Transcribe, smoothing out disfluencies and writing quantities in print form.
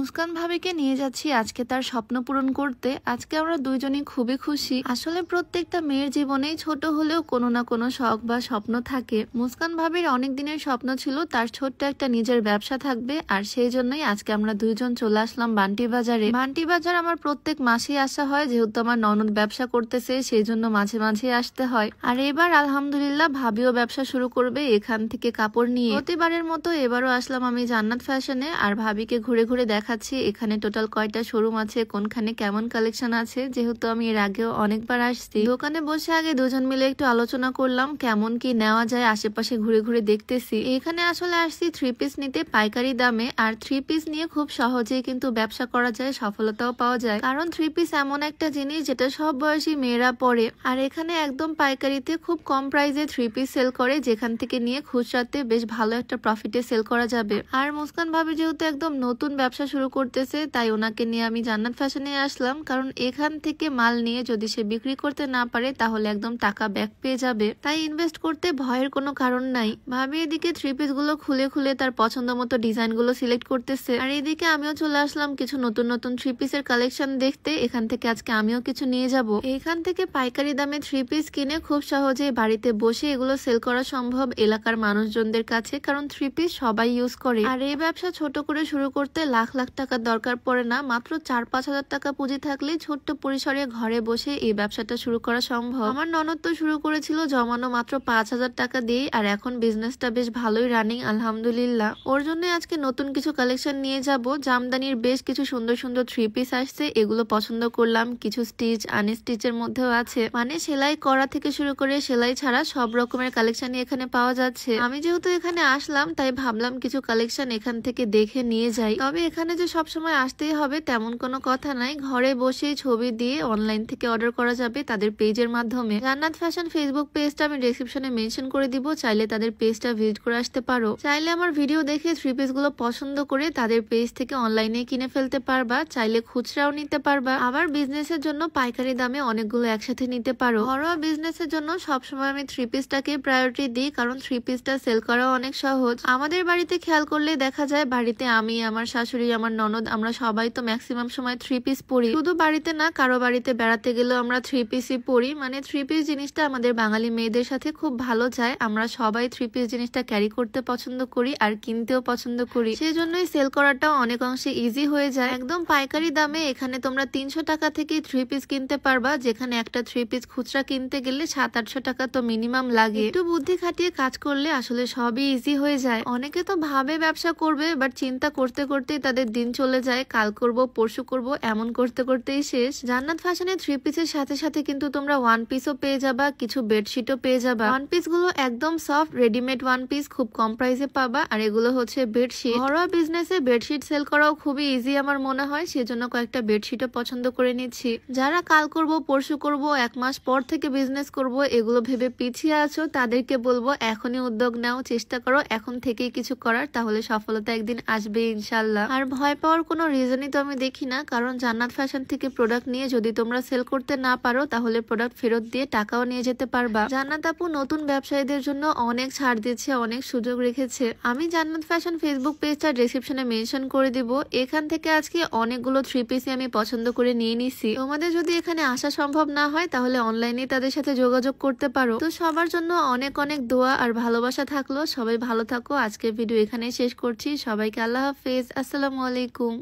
মুস্কান ভাবিকে নিয়ে যাচ্ছি আজকে তার স্বপ্ন পূরণ করতে। আজকে আমরা দুইজনই খুবই খুশি। আসলে প্রত্যেকটা মেয়ের জীবনেই ছোট হলেও কোনো না কোনো শখ বা স্বপ্ন থাকে। মুস্কান ভাবির অনেক দিনের স্বপ্ন ছিল তার ছোট্ট একটা নিজের ব্যবসা থাকবে, আর সেই জন্যই আজকে আমরা দুইজন চলে আসলাম বান্টি বাজারে। বান্টি বাজার আমার প্রত্যেক মাসেই আসা হয়, যেহেতু আমার ননদ ব্যবসা করতেছে সেই জন্য মাঝে মাঝে আসতে হয়। আর এবার আলহামদুলিল্লাহ ভাবিও ব্যবসা শুরু করবে এখান থেকে কাপড় নিয়ে। প্রতিবারের মতো এবারও আসলাম আমি জান্নাত ফ্যাশনে, আর ভাবিকে ঘুরে ঘুরে দেখাচ্ছি এখানে টোটাল কয়টা শোরুম আছে, কোনখানে কেমন কালেকশন আছে। যেহেতু আমি এর আগেও অনেকবার আসছি, দোকানে বসে আগে দুজন মিলে একটু আলোচনা করলাম কেমন কি নেওয়া যায়, আশেপাশে ঘুরে ঘুরে দেখতেছি। এখানে আসলে আসছি থ্রি পিস নিতে পাইকারি দামে, আর থ্রি পিস নিয়ে খুব সহজেই কিন্তু ব্যবসা করা যায়, সফলতাও পাওয়া যায়। কারণ থ্রি পিস এমন একটা জিনিস যেটা সব বয়সী মেয়েরা পরে, আর এখানে একদম পাইকারিতে খুব কম প্রাইসে থ্রি পিস সেল করে, যেখান থেকে নিয়ে খুচরাতে বেশ ভালো একটা প্রফিটে সেল করা যাবে। আর মুস্কান ভাবি যেহেতু একদম নতুন ব্যবসা শুরু করতেছে, তাই ওনাকে নিয়ে আমি জান্নাত ফ্যাশনে আসলাম। কারণ এখান থেকে মাল নিয়ে যদি সে বিক্রি করতে না পারে তাহলে একদম টাকা ব্যাক পেয়ে যাবে, তাই ইনভেস্ট করতে ভয়ের কোনো কারণ নাই। ভাবি এদিকে থ্রি পিস গুলো খুলে খুলে তার পছন্দ মতো ডিজাইন গুলো সিলেক্ট করতেছে, আর এদিকে আমিও চলে আসলাম কিছু নতুন নতুন থ্রি পিসের কালেকশন দেখতে। এখান থেকে আজকে আমিও কিছু নিয়ে যাব। এখান থেকে পাইকারি দামে থ্রি পিস কিনে খুব সহজেই বাড়িতে বসে এগুলো সেল করা সম্ভব এলাকার মানুষজনদের কাছে, কারণ থ্রি পিস সবাই ইউজ করে। আর এই ব্যবসা ছোট করে শুরু করতে লাখ লাখ টাকার দরকার পড়ে না, মাত্র 4-5 হাজার টাকা পুঁজি থাকলে ছোট্ট পরিসরে ঘরে বসে এই ব্যবসাটা শুরু করা সম্ভব। আমার ননদ তো শুরু করেছিল জমানো মাত্র 5,000 টাকা দিয়ে, আর এখন বিজনেসটা বেশ ভালোই রানিং আলহামদুলিল্লাহ। ওর জন্য আজকে নতুন কিছু কালেকশন নিয়ে যাব। জামদানির বেশ কিছু সুন্দর সুন্দর থ্রি পিস আসছে, এগুলো পছন্দ করলাম। কিছু স্টিচ আনস্টিচের মধ্যেও আছে, মানে সেলাই করা থেকে শুরু করে সেলাই ছাড়া সব রকমের কালেকশনই এখানে পাওয়া যাচ্ছে। আমি যেহেতু এখানে আসলাম তাই ভাবলাম কিছু কালেকশন এখান থেকে দেখে নিয়ে যাই। তবে এখানে যে সবসময় আসতেই হবে তেমন কোনো কথা নাই, ঘরে বসেই ছবি দিয়ে অনলাইন থেকে অর্ডার করা যাবে তাদের পেজের মাধ্যমে। জান্নাত ফ্যাশন ফেসবুক পেজটা আমি ডেসক্রিপশনে মেনশন করে দিব, চাইলে তাদের পেজটা ভিজিট করে আসতে পারো। চাইলে আমার ভিডিও দেখে থ্রি পিস গুলো পছন্দ করে তাদের পেজ থেকে অনলাইনে কিনে ফেলতে পারবা, চাইলে খুচরাও নিতে পারবা। আবার বিজনেসের জন্য পাইকারি দামে অনেকগুলো একসাথে নিতে পারো। ঘরোয়া বিজনেসের জন্য সবসময় আমি থ্রি পিসটাকে প্রায়োরিটি দিই, কারণ থ্রি পিসটা সেল করাও অনেক সহজ। আমাদের বাড়িতে খেয়াল করলে দেখা যায় বাড়িতে আমি, আমার শাশুড়ি, আমার ননদ, আমরা সবাই তো ম্যাক্সিমাম সময় থ্রি পিস পরি। শুধু বাড়িতে না, কারো বাড়িতে বেড়াতে গেলেও আমরা থ্রি পিসই পরি। মানে থ্রি পিস জিনিসটা আমাদের বাঙালি মেয়েদের সাথে খুব ভালো যায়। আমরা সবাই থ্রি পিস জিনিসটা ক্যারি করতে পছন্দ করি আর কিনতেও পছন্দ করি, সেই জন্যই সেল করাটাও অনেক অংশে ইজি হয়ে যায়। একদম পাইকারি দামে এখানে তোমরা 300 টাকা থেকে থ্রি পিস কিনতে পারবা, যেখানে একটা থ্রি পিস খুচরা কিনতে গেলে 700-800 টাকা তো মিনিমাম লাগে। একটু বুদ্ধি খাটিয়ে কাজ করলে আসলে সবই ইজি হয়ে যায়। অনেকে তো ভাবে ব্যবসা করবে, বাট চিন্তা করতে করতেই তাদের দিন চলে যায়, কাল করব পরশু করব এমন করতে করতেই শেষ। জান্নাত ফ্যাশনে থ্রি পিসের সাথে সাথে কিন্তু তোমরা ওয়ান পিসও পেয়ে যাবা, কিছু বেডশিটও পেয়ে যাবা। ওয়ান পিস গুলো একদম সফট রেডিমেড ওয়ান পিস খুব কম প্রাইসে পাবা, আর এগুলো হচ্ছে বেডশিট। ঘরোয়া বিজনেসে বেডশিট সেল করাও খুবই ইজি আমার মনে হয়, সেজন্য কয়েকটা বেডশিটও পছন্দ করে নিচ্ছি। যারা কাল করব পরশু করব 1 মাস পর থেকে বিজনেস করব এগুলো ভেবে পিছিয়ে আছো, তাদেরকে বলবো এখনই উদ্যোগ নাও, চেষ্টা করো এখন থেকেই কিছু করার, তাহলে সফলতা একদিন আসবে ইনশাল্লাহ। আর ভয় পাওয়ার কোনো রিজনই তো আমি দেখি না, কারণ জান্নাত ফ্যাশন থেকে প্রোডাক্ট নিয়ে যদি তোমরা সেল করতে না পারো তাহলে প্রোডাক্ট ফেরত দিয়ে টাকাও নিয়ে যেতে পারবা। জান্নাত আপু নতুন ব্যবসায়ীদের জন্য অনেক ছাড় দিচ্ছে, অনেক সুযোগ রেখেছে। আমি জান্নাত ফ্যাশন ফেসবুক পেজটা ডেসক্রিপশনে মেনশন করে দিব। এখান থেকে আজকে অনেকগুলো থ্রি পিসই আমি পছন্দ করে নিয়ে নিছি। তোমাদের যদি এখানে আসা সম্ভব না হয় তাহলে অনলাইনে তাদের সাথে যোগাযোগ করতে পারো। তো সবার জন্য অনেক অনেক দোয়া আর ভালোবাসা থাকলো, সবাই ভালো থাকো। আজকের ভিডিও এখানে শেষ করছি, সবাইকে আল্লাহ হাফেজ, আসসালামু আলাইকুম।